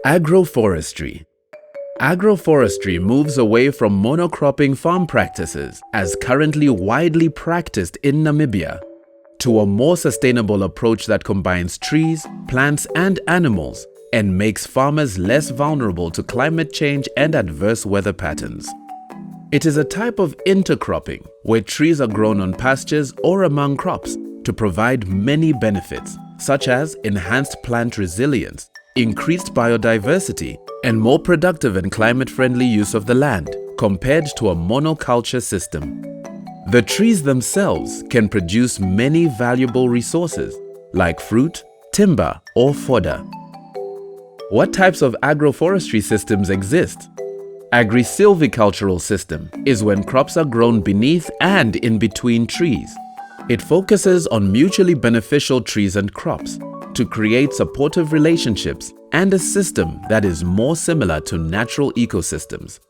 Agroforestry. Agroforestry moves away from monocropping farm practices, as currently widely practiced in Namibia, to a more sustainable approach that combines trees, plants, and animals and makes farmers less vulnerable to climate change and adverse weather patterns. It is a type of intercropping where trees are grown on pastures or among crops to provide many benefits, such as enhanced plant resilience, increased biodiversity, and more productive and climate-friendly use of the land compared to a monoculture system. The trees themselves can produce many valuable resources like fruit, timber, or fodder. What types of agroforestry systems exist? Agri-silvicultural system is when crops are grown beneath and in between trees. It focuses on mutually beneficial trees and crops to create supportive relationships and a system that is more similar to natural ecosystems.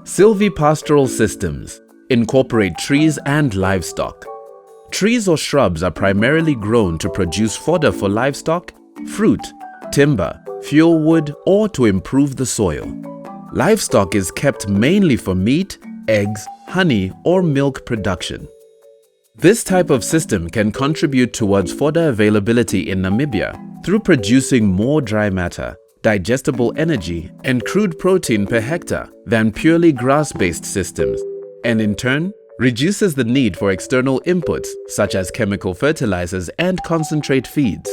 Silvipastoral systems incorporate trees and livestock. Trees or shrubs are primarily grown to produce fodder for livestock, fruit, timber, fuel wood, or to improve the soil. Livestock is kept mainly for meat, eggs, honey, or milk production. This type of system can contribute towards fodder availability in Namibia through producing more dry matter, digestible energy, and crude protein per hectare than purely grass-based systems, and in turn, reduces the need for external inputs such as chemical fertilizers and concentrate feeds.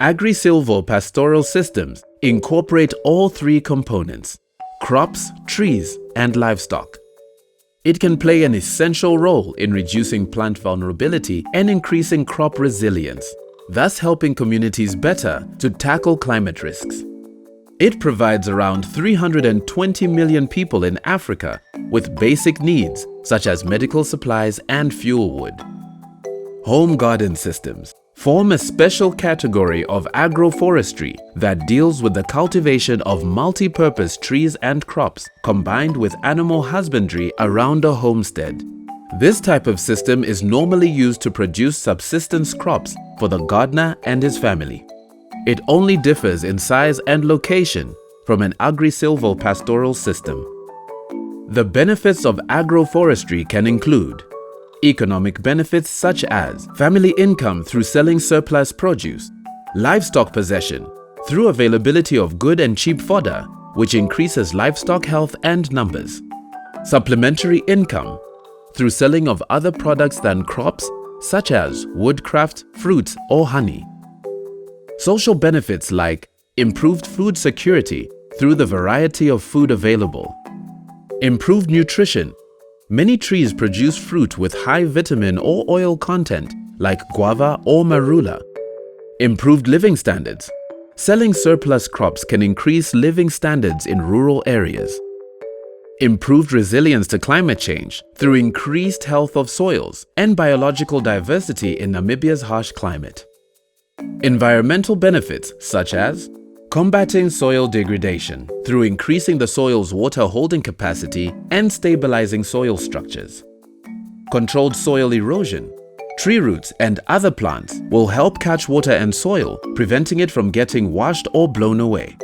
Agri-silvopastoral systems incorporate all three components: crops, trees, and livestock. It can play an essential role in reducing plant vulnerability and increasing crop resilience, thus helping communities better to tackle climate risks. It provides around 320 million people in Africa with basic needs such as medical supplies and fuel wood. Home garden systems form a special category of agroforestry that deals with the cultivation of multi-purpose trees and crops combined with animal husbandry around a homestead. This type of system is normally used to produce subsistence crops for the gardener and his family. It only differs in size and location from an agri-silvopastoral system. The benefits of agroforestry can include economic benefits such as family income through selling surplus produce, livestock possession through availability of good and cheap fodder, which increases livestock health and numbers, supplementary income through selling of other products than crops such as woodcraft, fruits, or honey, social benefits like improved food security through the variety of food available, improved nutrition. Many trees produce fruit with high vitamin or oil content like guava or marula. Improved living standards. Selling surplus crops can increase living standards in rural areas. Improved resilience to climate change through increased health of soils and biological diversity in Namibia's harsh climate. Environmental benefits such as combating soil degradation through increasing the soil's water holding capacity and stabilizing soil structures. Controlled soil erosion. Tree roots and other plants will help catch water and soil, preventing it from getting washed or blown away.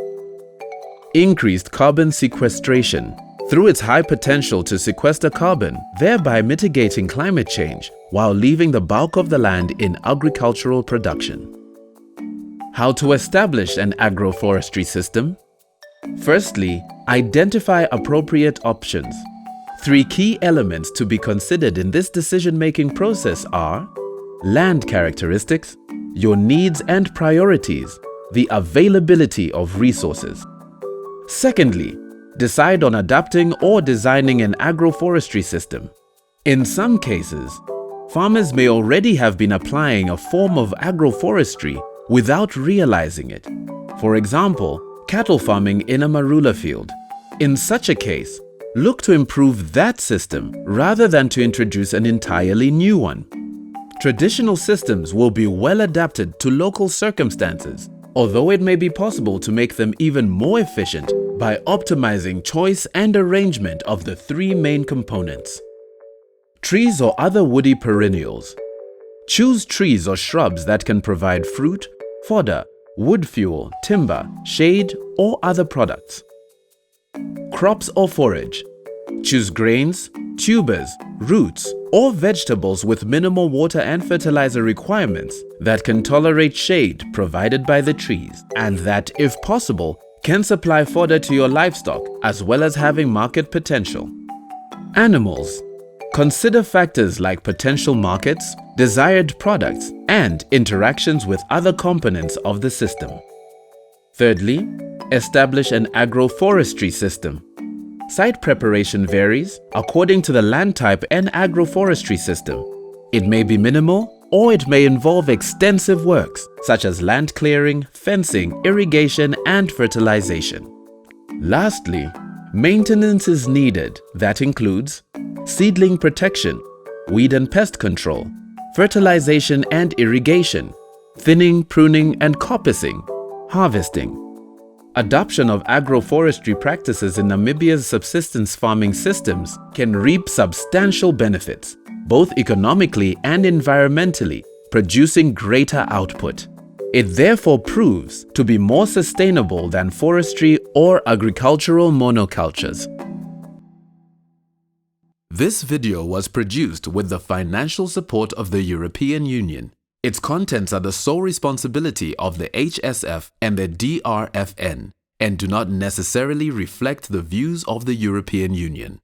Increased carbon sequestration through its high potential to sequester carbon, thereby mitigating climate change while leaving the bulk of the land in agricultural production. How to establish an agroforestry system? Firstly, identify appropriate options. Three key elements to be considered in this decision-making process are land characteristics, your needs and priorities, the availability of resources. Secondly, decide on adapting or designing an agroforestry system. In some cases, farmers may already have been applying a form of agroforestry without realizing it. For example, cattle farming in a marula field. In such a case, look to improve that system rather than to introduce an entirely new one. Traditional systems will be well adapted to local circumstances, although it may be possible to make them even more efficient by optimizing choice and arrangement of the three main components. Trees or other woody perennials. Choose trees or shrubs that can provide fruit, fodder, wood fuel, timber, shade, or other products. Crops or forage. Choose grains, tubers, roots, or vegetables with minimal water and fertilizer requirements that can tolerate shade provided by the trees and that, if possible, can supply fodder to your livestock as well as having market potential. Animals. Consider factors like potential markets, desired products, and interactions with other components of the system. Thirdly, establish an agroforestry system. Site preparation varies according to the land type and agroforestry system. It may be minimal or it may involve extensive works such as land clearing, fencing, irrigation, and fertilization. Lastly, maintenance is needed that includes seedling protection, weed and pest control, fertilization and irrigation, thinning, pruning and coppicing, harvesting. Adoption of agroforestry practices in Namibia's subsistence farming systems can reap substantial benefits, both economically and environmentally, producing greater output. It therefore proves to be more sustainable than forestry or agricultural monocultures. This video was produced with the financial support of the European Union. Its contents are the sole responsibility of the HSF and the DRFN and do not necessarily reflect the views of the European Union.